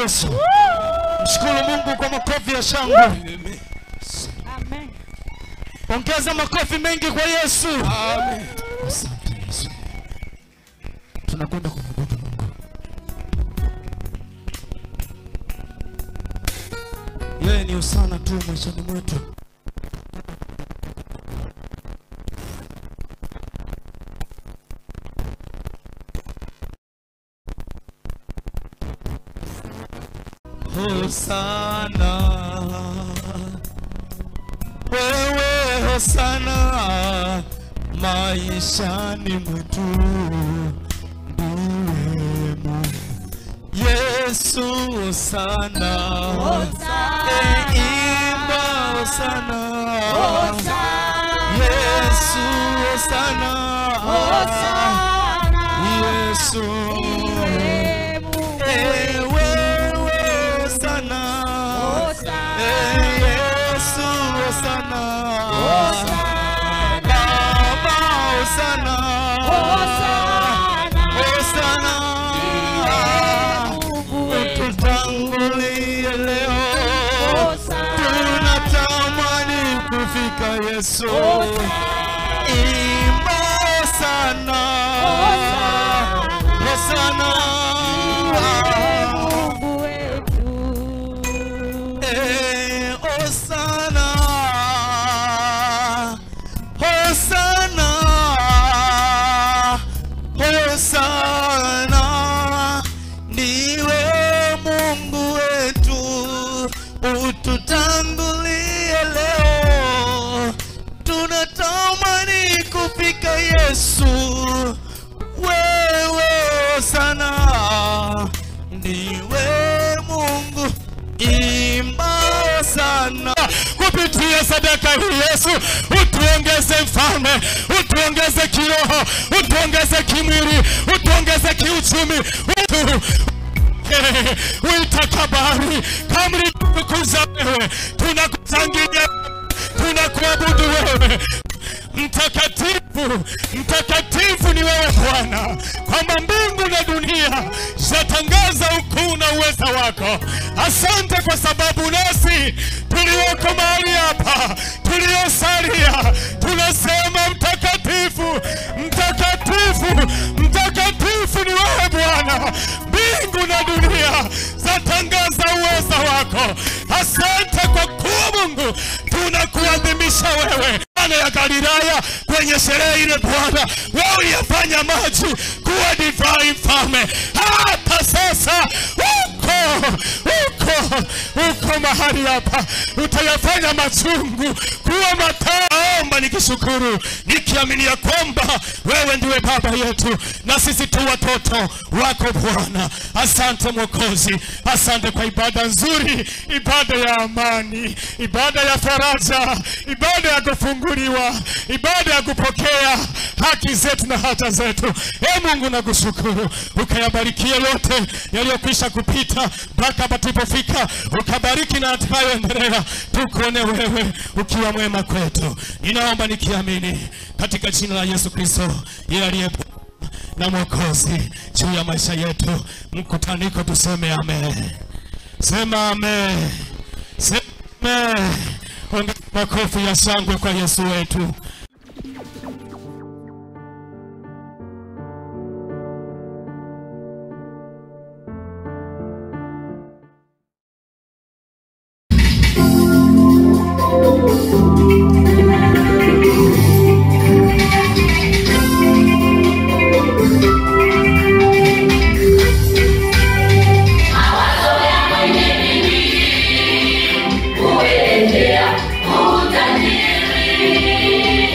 Yesu. Mshukuru Mungu kwa makofi ya shangwe. Amen. Ongeza makofi mengi kwa Yesu. Amen. Asante Yesu. Tunakwenda kumwabudu Mungu. Yeye ni usana tu maishani mwetu. Hosana, wewe hosana maishani mwetu, ndiwe Mungu. Yesu hosana, imba hosana, Yesu hosana, Yesu Yesu, imba sana, hosana, Mungu wetu, hosana, hosana, hosana, ndiwe Mungu wetu, ututangulie leo. Tunatamani kufika Yesu, wewe sana, ndiwe Mungu, imba sana. Kupitia sadaka hii Yesu, utuongeze mfalme, utuongeze kiroho, utuongeze kimwili, utuongeze kiuchumi, uitakabari kamri tukuza wewe, tunakutangilia, tunakuabudu wewe. Mtakatifu, mtakatifu ni wewe Bwana, kwamba mbingu na dunia zatangaza ukuu na uweza wako. Asante kwa sababu nasi tulioko mahali hapa, tuliosalia, tunasema mtakatifu, mtakatifu, mtakatifu ni wewe Bwana. Mbingu na dunia zatangaza uweza wako. Asante kwa kuwa Mungu tunakuadhimisha wewe. Ana ya Galilaya kwenye sherehe ile Bwana, wewe uliyafanya maji kuwa divai mfalme. Hata sasa uko mahali hapa utayafanya machungu kuwa matamu. Naomba nikishukuru nikiamini ya kwamba wewe ndiwe baba yetu na sisi tu watoto wako Bwana. Asante Mwokozi, asante kwa ibada nzuri, ibada ya amani, ibada ya faraja, ibada ya kufunguliwa, ibada ya kupokea haki zetu na haja zetu. Mungu nakushukuru, ukayabarikia yote yaliyokwisha kupita mpaka hapa tulipofika, ukabariki na atakayoendelea. Tukuone wewe ukiwa mwema kwetu. Ninaomba nikiamini katika jina la Yesu Kristo, yeye aliye na Mwokozi juu ya maisha yetu. Mkutaniko tuseme amen. Sema amen. Sema amen. Ongeza makofi ya shangwe kwa Yesu wetu. Utajiri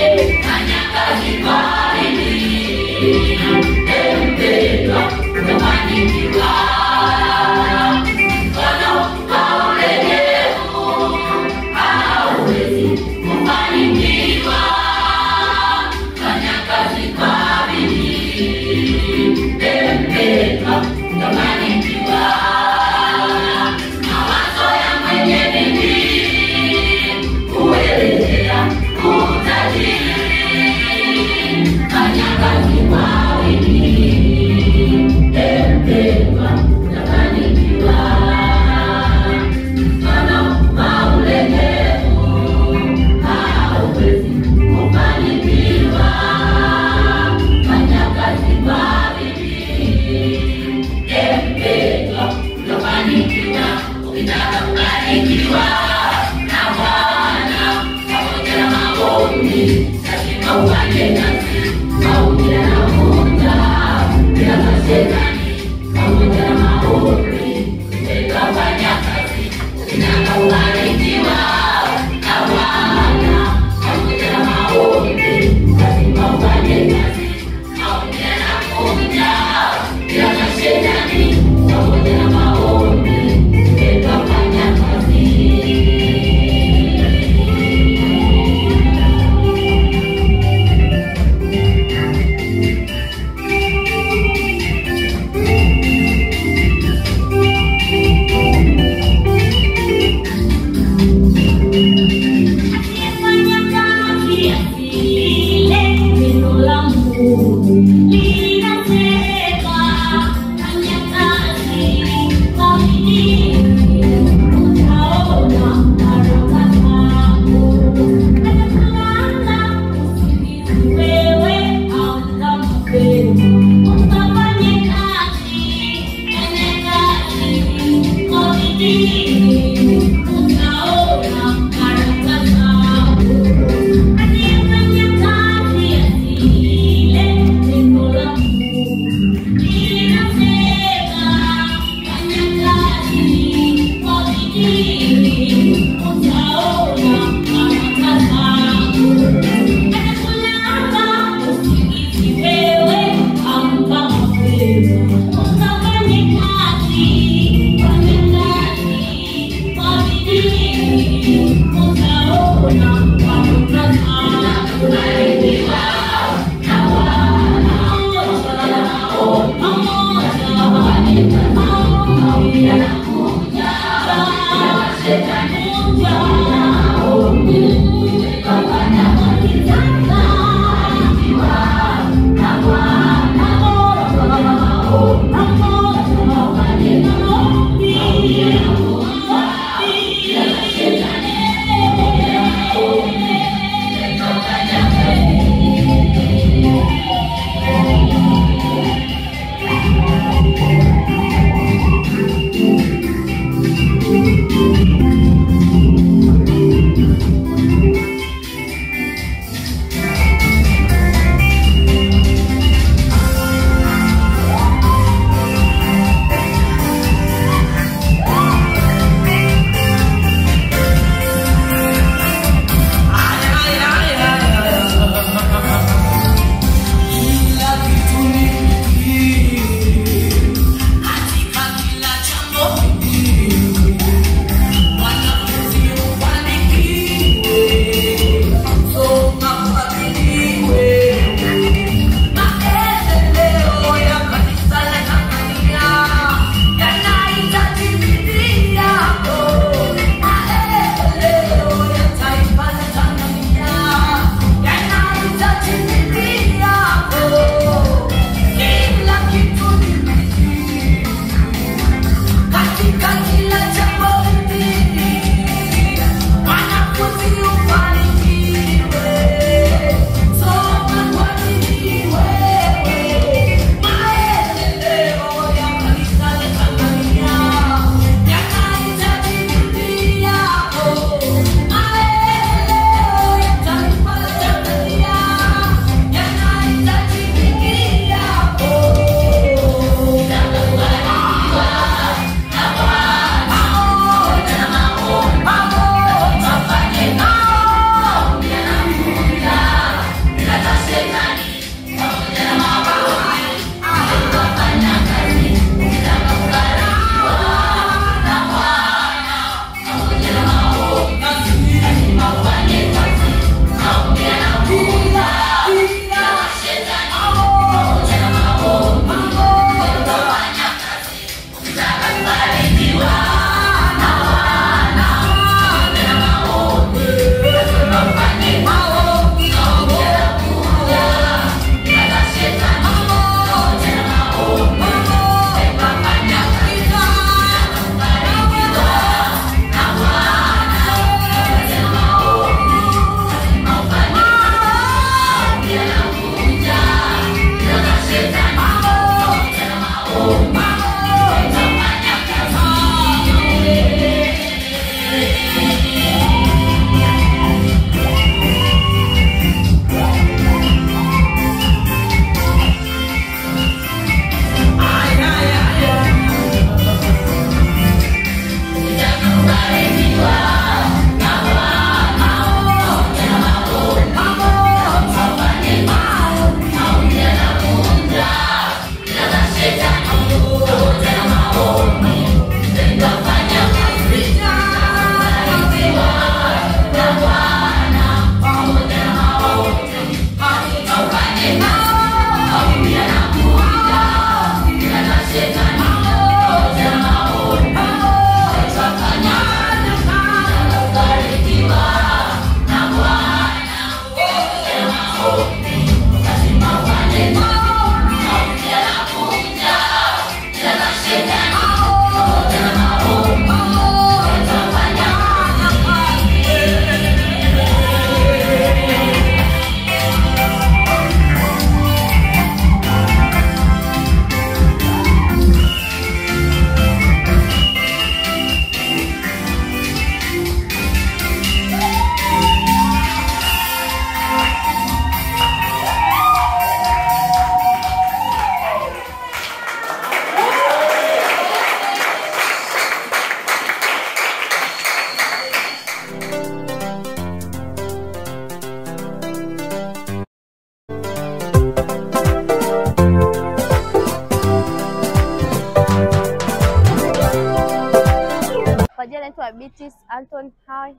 Kwa jina naitwa Beatrice Anton Hai,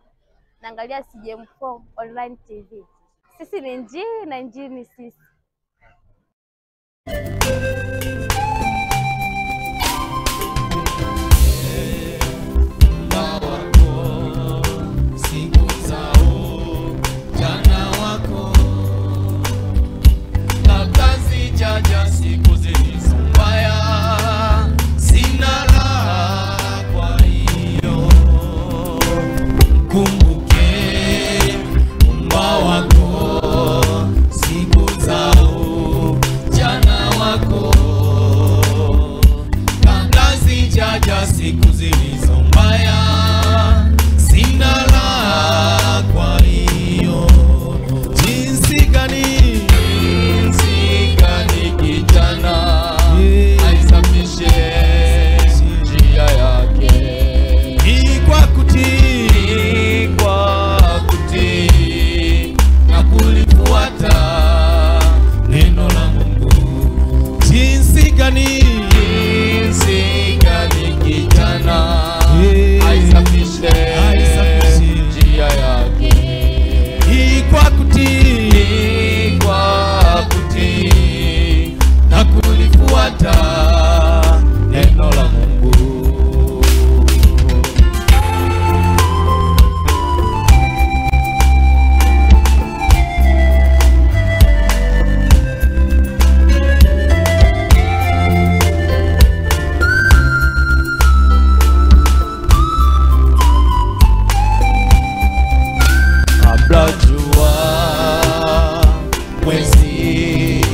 naangalia CGM4 Online TV. Sisi ni Injili na Injili ni sisi. Siku zilizo mbaya, sina raha, kwa hiyo kumbuke Muumba wako, siku zao jana wako, kabla zijaja siku zilizo mbaya, sina raha, kwa hiyo jinsi gani kijana aisafishe njia yake, ni kwa kutii na kulifuata neno la Mungu. Jinsi gani kijana aisafishe njia yake, ni kwa kutii na kulifuata neno la Mungu. Kabla jua, mwezi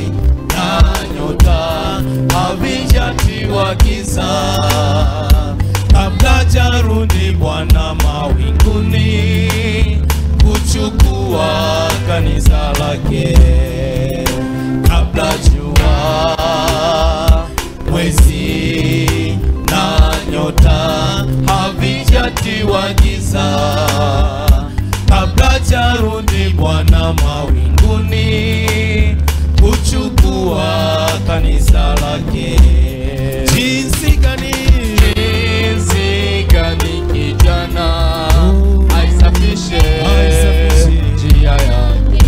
na nyota havijatiwa giza, kabla jarudi Bwana mawinguni kuchukua kanisa lake. Kabla jua, mwezi na nyota havijatiwa giza, kabla jarudi Bwana mawinguni kuchukua kanisa lake. Jinsi gani kijana aisafishe njia yake,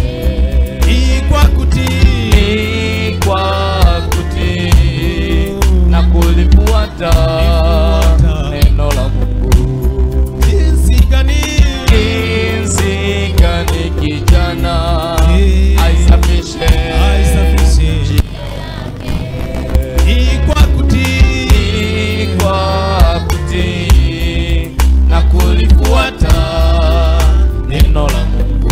ni kwa kutii na kulifuata neno la Mungu. Jinsi gani kijana aisafishe ni kwa kutii na kulifuata neno la Mungu.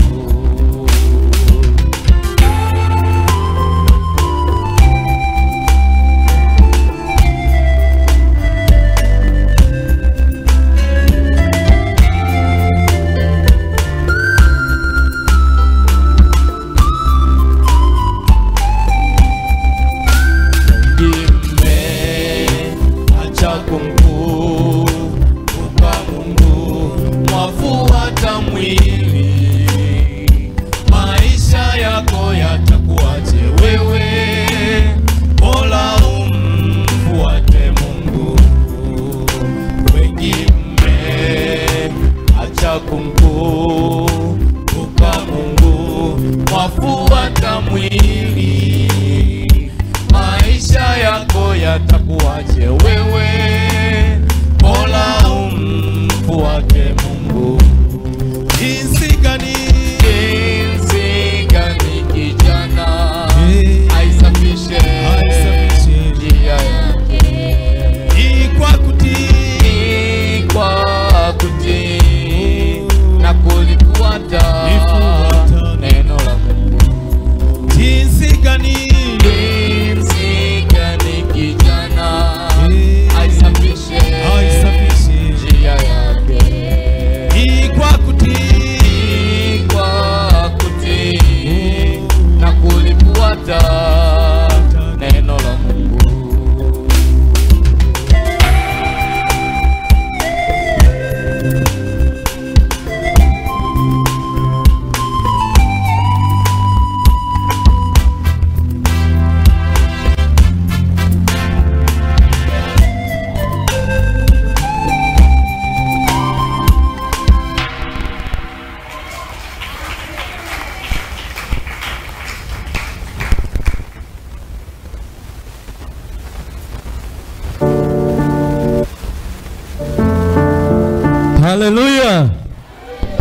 Haleluya.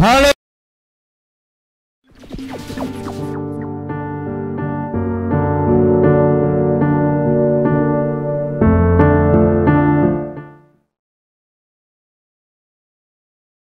Haleluya.